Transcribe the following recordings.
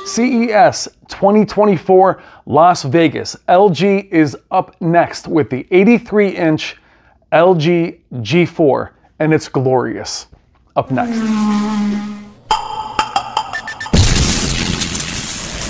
CES 2024 Las Vegas. LG is up next with the 83-inch LG G4, and it's glorious. Up next.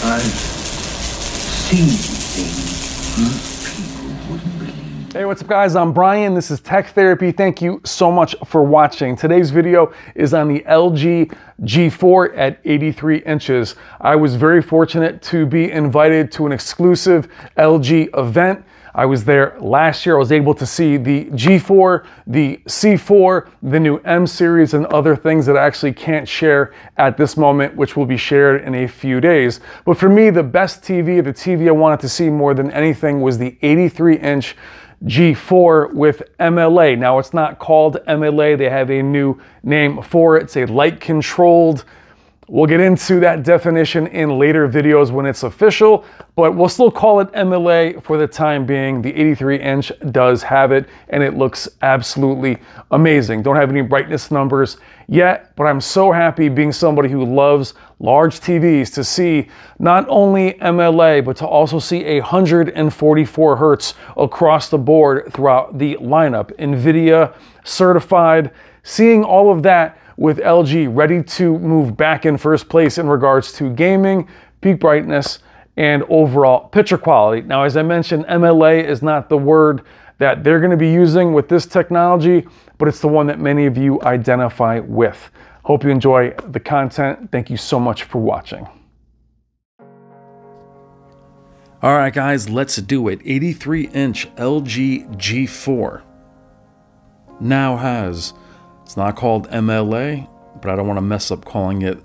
I've seen things people wouldn't believe. Hey, what's up guys? I'm Brian. This is Tech Therapy. Thank you so much for watching. Today's video is on the LG G4 at 83 inches. I was very fortunate to be invited to an exclusive LG event. I was there last year. I was able to see the G4, the C4, the new M series, and other things that I actually can't share at this moment, which will be shared in a few days. But for me, the best TV, the TV I wanted to see more than anything, was the 83-inch G4 with MLA. Now, it's not called MLA. They have a new name for it. It's a light-controlled. We'll get into that definition in later videos when it's official, but we'll still call it MLA for the time being. The 83-inch does have it, and it looks absolutely amazing. Don't have any brightness numbers yet, but I'm so happy, being somebody who loves large TVs, to see not only MLA, but to also see 144 hertz across the board throughout the lineup. NVIDIA certified, seeing all of that with LG ready to move back in first place in regards to gaming, peak brightness, and overall picture quality. Now, as I mentioned, MLA is not the word that they're going to be using with this technology, but it's the one that many of you identify with. Hope you enjoy the content. Thank you so much for watching. All right, guys, let's do it. 83-inch LG G4 now has, it's not called MLA, but I don't want to mess up calling it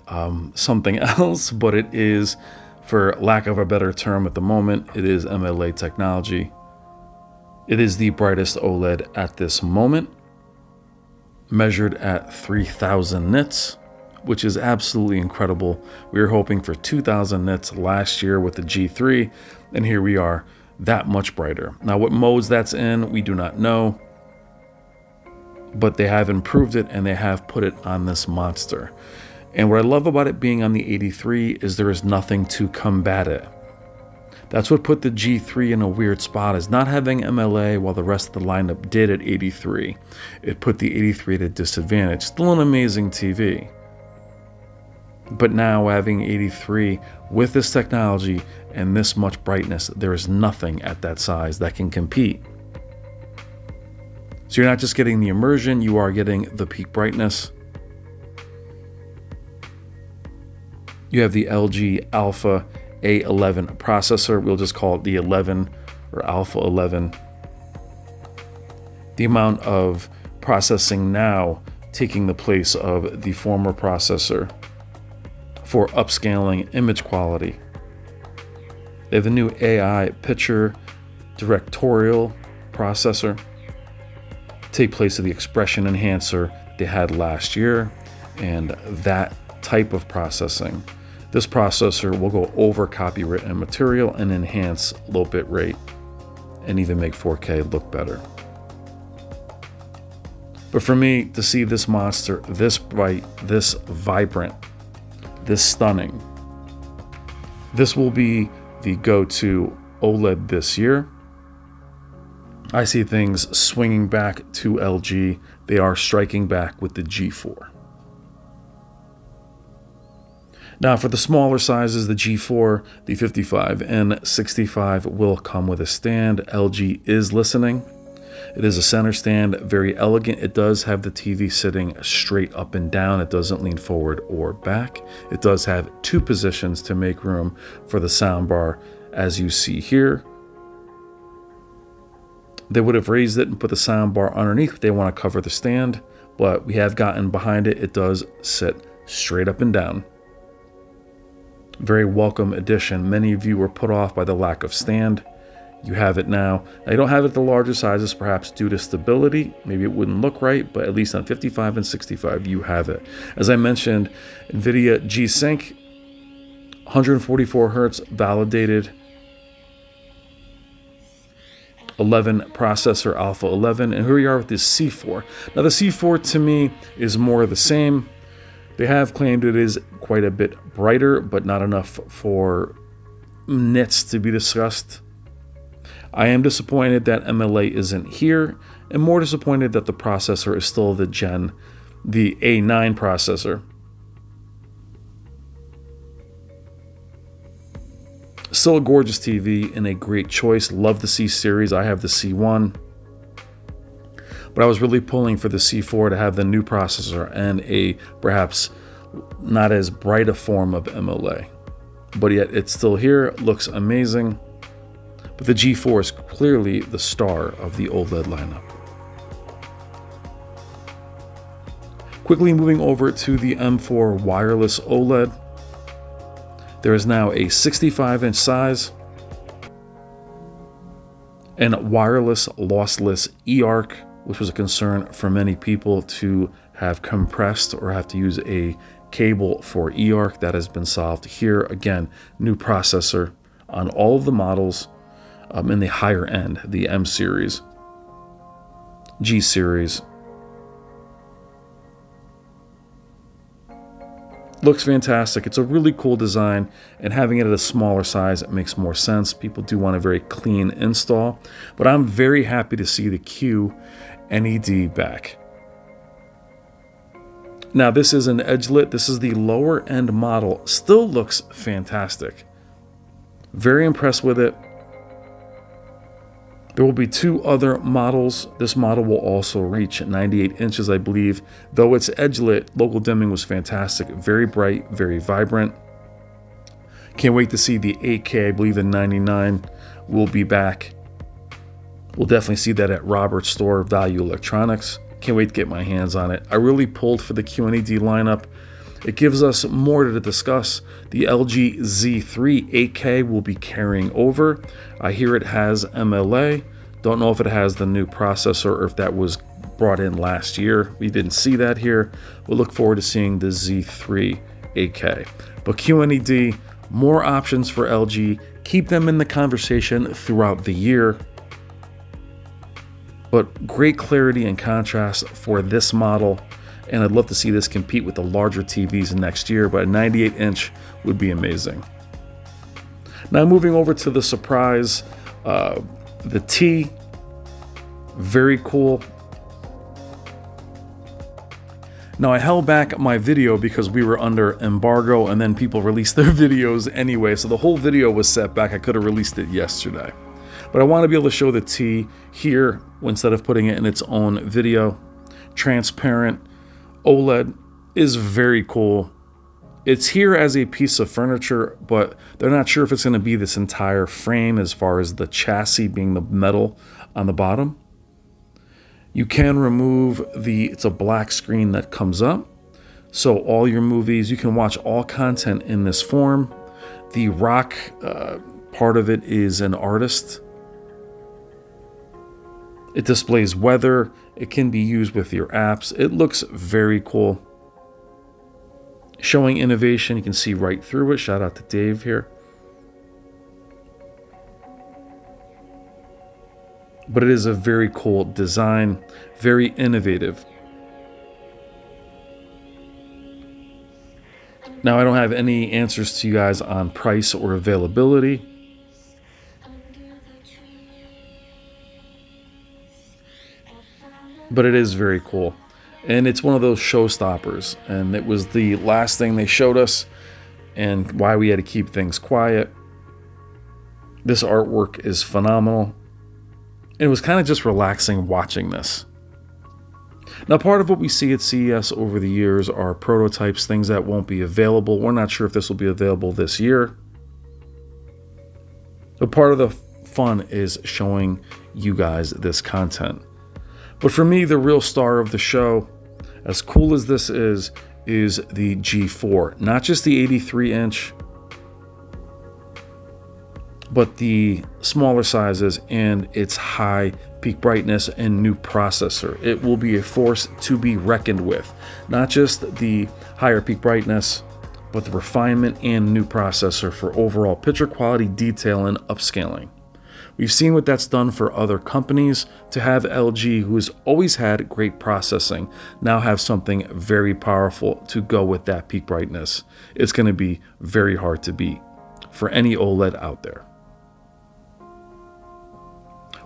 something else, but it is, for lack of a better term at the moment, it is MLA technology. It is the brightest OLED at this moment, measured at 3,000 nits, which is absolutely incredible. We were hoping for 2,000 nits last year with the G3, and here we are, that much brighter. Now, what modes that's in, we do not know, but they have improved it and they have put it on this monster. And what I love about it being on the 83 is there is nothing to combat it. That's what put the G3 in a weird spot, is not having MLA while the rest of the lineup did at 83. It put the 83 at a disadvantage. Still an amazing TV. But now having 83 with this technology and this much brightness, there is nothing at that size that can compete. So you're not just getting the immersion, you are getting the peak brightness. You have the LG Alpha A11 processor. We'll just call it the 11 or Alpha 11. The amount of processing now taking the place of the former processor for upscaling image quality. They have the new AI picture directorial processor, take place of the expression enhancer they had last year, and that type of processing. This processor will go over copywritten material and enhance low bit rate and even make 4K look better. But for me, to see this monster this bright, this vibrant, this stunning, this will be the go-to OLED this year. I see things swinging back to LG. They are striking back with the G4. Now, for the smaller sizes, the G4, the 55 and 65 will come with a stand. LG is listening. It is a center stand, very elegant. It does have the TV sitting straight up and down. It doesn't lean forward or back. It does have two positions to make room for the soundbar, as you see here. They would have raised it and put the soundbar underneath if they want to cover the stand, but we have gotten behind it. It does sit straight up and down. Very welcome addition. Many of you were put off by the lack of stand. You have it now. Now, you don't have it at the larger sizes, perhaps due to stability. Maybe it wouldn't look right, but at least on 55 and 65, you have it. As I mentioned, NVIDIA G-Sync, 144 hertz validated, 11 processor, Alpha 11, and here we are with this C4. Now, the C4 to me is more of the same. They have claimed it is quite a bit brighter, but not enough for nits to be discussed. I am disappointed that MLA isn't here, and more disappointed that the processor is still the A9 processor. Still a gorgeous TV and a great choice. Love the C series. I have the C1. But I was really pulling for the C4 to have the new processor and a perhaps not as bright a form of MLA. But yet it's still here, looks amazing. But the G4 is clearly the star of the OLED lineup. Quickly moving over to the M4 wireless OLED. There is now a 65-inch size and wireless lossless eARC, which was a concern for many people to have compressed or have to use a cable for eARC. That has been solved here. Again, new processor on all of the models in the higher end, the M series, G series. Looks fantastic. It's a really cool design, and having it at a smaller size, it makes more sense. People do want a very clean install, but I'm very happy to see the QLED back. Now this is an edge-lit. This is the lower end model. Still looks fantastic. Very impressed with it. There will be 2 other models. This model will also reach 98 inches, I believe. Though it's edge-lit, local dimming was fantastic. Very bright, very vibrant. Can't wait to see the 8K. I believe the 99 will be back. We'll definitely see that at Robert's store, Value Electronics. Can't wait to get my hands on it. I really pulled for the QLED lineup. It gives us more to discuss. The LG Z3 8K will be carrying over. I hear it has MLA. Don't know if it has the new processor or if that was brought in last year. We didn't see that here. We'll look forward to seeing the Z3 8K. But QLED, more options for LG. Keep them in the conversation throughout the year. But great clarity and contrast for this model. And I'd love to see this compete with the larger TVs next year, but a 98-inch would be amazing. Now moving over to the surprise, the T, very cool. Now I held back my video because we were under embargo and then people released their videos anyway, so the whole video was set back. I could have released it yesterday. But I want to be able to show the T here instead of putting it in its own video. Transparent OLED is very cool. It's here as a piece of furniture, but they're not sure if it's going to be this entire frame as far as the chassis being the metal on the bottom. You can remove it's a black screen that comes up. So all your movies, you can watch all content in this form. The rock part of it is an artist. It displays weather. It can be used with your apps. It looks very cool. Showing innovation, you can see right through it. Shout out to Dave here. But it is a very cool design, very innovative. Now, I don't have any answers to you guys on price or availability. But it is very cool. And it's one of those showstoppers. And it was the last thing they showed us and why we had to keep things quiet. This artwork is phenomenal. It was kind of just relaxing watching this. Now, part of what we see at CES over the years are prototypes, things that won't be available. We're not sure if this will be available this year. But part of the fun is showing you guys this content. But for me, the real star of the show, as cool as this is the G4. Not just the 83-inch, but the smaller sizes and its high peak brightness and new processor. It will be a force to be reckoned with. Not just the higher peak brightness, but the refinement and new processor for overall picture quality, detail, and upscaling. We've seen what that's done for other companies. To have LG, who has always had great processing, now have something very powerful to go with that peak brightness. It's going to be very hard to beat for any OLED out there.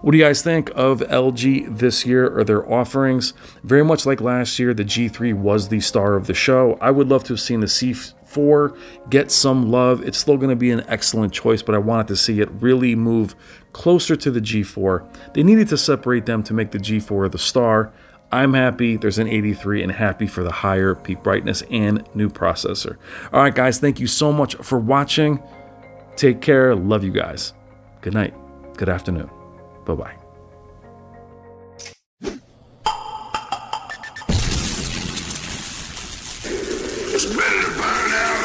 What do you guys think of LG this year or their offerings? Very much like last year, the G3 was the star of the show. I would love to have seen the C4 get some love. It's still going to be an excellent choice, but I wanted to see it really move closer to the G4. They needed to separate them to make the G4 the star. I'm happy there's an 83 and happy for the higher peak brightness and new processor. All right, guys, thank you so much for watching. Take care. Love you guys. Good night. Good afternoon. Bye-bye. It's better to burn out